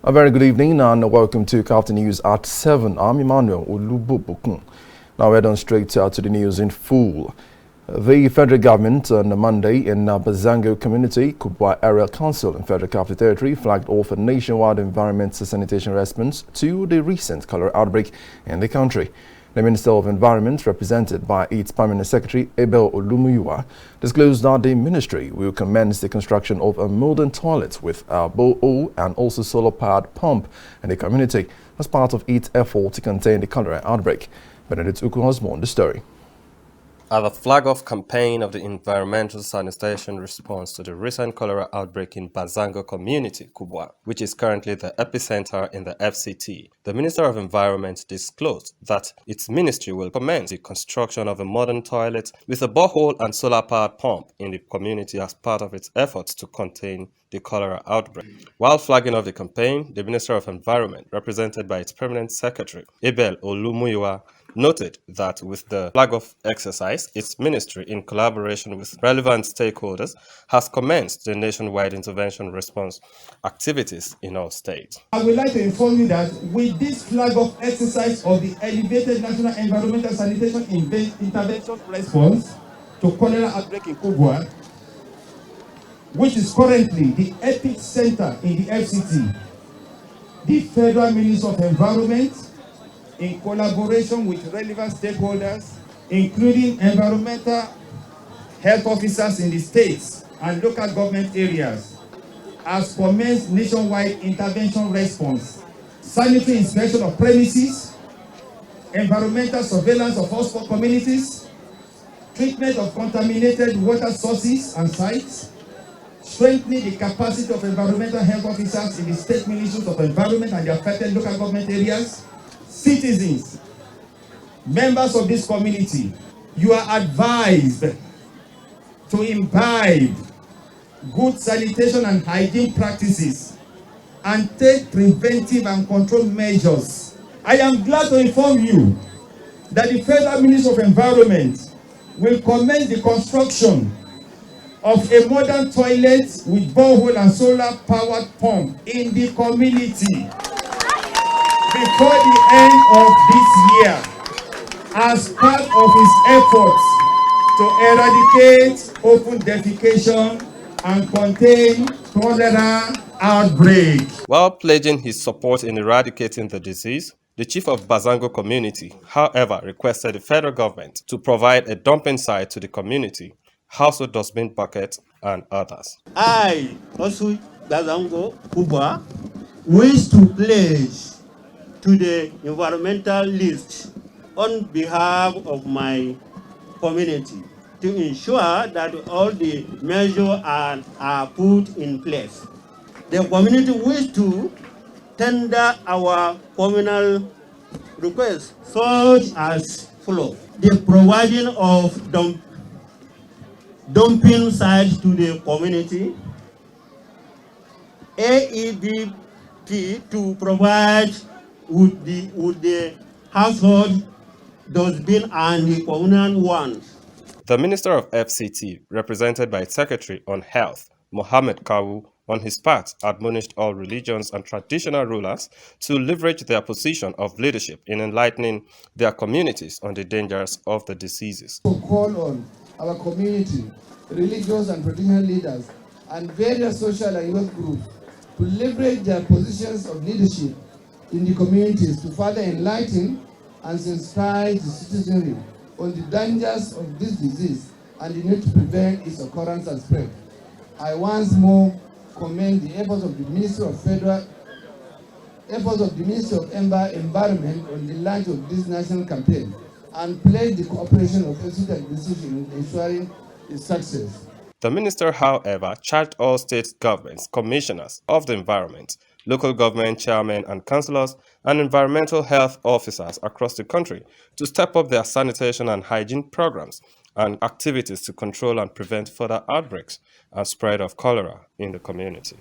A very good evening and welcome to KAFTAN News at 7. I'm Emmanuel Olubobokun. Now we're on straight to the news in full. The federal government on Monday in Bazango Community, Kubwa Area Council in Federal Capital Territory flagged off a nationwide environment sanitation response to the recent cholera outbreak in the country. The Minister of Environment, represented by its Permanent Secretary, Abel Olumuyiwa, disclosed that the ministry will commence the construction of a modern toilet with a borehole and also solar-powered pump in the community as part of its effort to contain the cholera outbreak. Benedict Uku has more on the story. At the flag-off campaign of the environmental sanitation response to the recent cholera outbreak in Bazango Community, Kubwa, which is currently the epicenter in the FCT, the Minister of Environment disclosed that its ministry will commence the construction of a modern toilet with a borehole and solar-powered pump in the community as part of its efforts to contain the cholera outbreak. While flagging off the campaign, the Minister of Environment, represented by its Permanent Secretary, Abel Olumuyiwa, noted that with the flag-off exercise, its ministry, in collaboration with relevant stakeholders, has commenced the nationwide intervention response activities in all states. I would like to inform you that with this flag-off exercise of the elevated national environmental sanitation intervention response to cholera outbreak in Kubwa, which is currently the epicenter in the FCT, the Federal Ministry of Environment, in collaboration with relevant stakeholders, including environmental health officers in the states and local government areas, has commenced nationwide intervention response, sanitary inspection of premises, environmental surveillance of hotspot communities, treatment of contaminated water sources and sites, strengthening the capacity of environmental health officers in the state ministries of environment and the affected local government areas. Citizens, members of this community, you are advised to imbibe good sanitation and hygiene practices and take preventive and control measures. I am glad to inform you that the Federal Ministry of Environment will commence the construction of a modern toilet with borehole and solar-powered pump in the community before the end of this year, as part of his efforts to eradicate open defecation and contain cholera outbreak. While pledging his support in eradicating the disease, the chief of Bazango Community, however, requested the federal government to provide a dumping site to the community, household dustbin buckets, and others. I, also Bazango Kubwa, wish to pledge to the environmental list on behalf of my community to ensure that all the measures are put in place. The community wish to tender our communal requests such as follow: the providing of dumping sites to the community, AEDP to provide with the household dustbin and the communal ones. The Minister of FCT, represented by its Secretary on Health, Mohammed Kawu, on his part, admonished all religions and traditional rulers to leverage their position of leadership in enlightening their communities on the dangers of the diseases. To call on our community, religious and traditional leaders, and various social and youth groups to leverage their positions of leadership in the communities to further enlighten and sensitize the citizenry on the dangers of this disease and the need to prevent its occurrence and spread. I once more commend the efforts of the Ministry of Environment on the launch of this national campaign and pledge the cooperation of FCT administration in ensuring its success. The minister, however, charged all state governments, commissioners of the environment, local government chairmen and councillors, and environmental health officers across the country to step up their sanitation and hygiene programs and activities to control and prevent further outbreaks and spread of cholera in the community.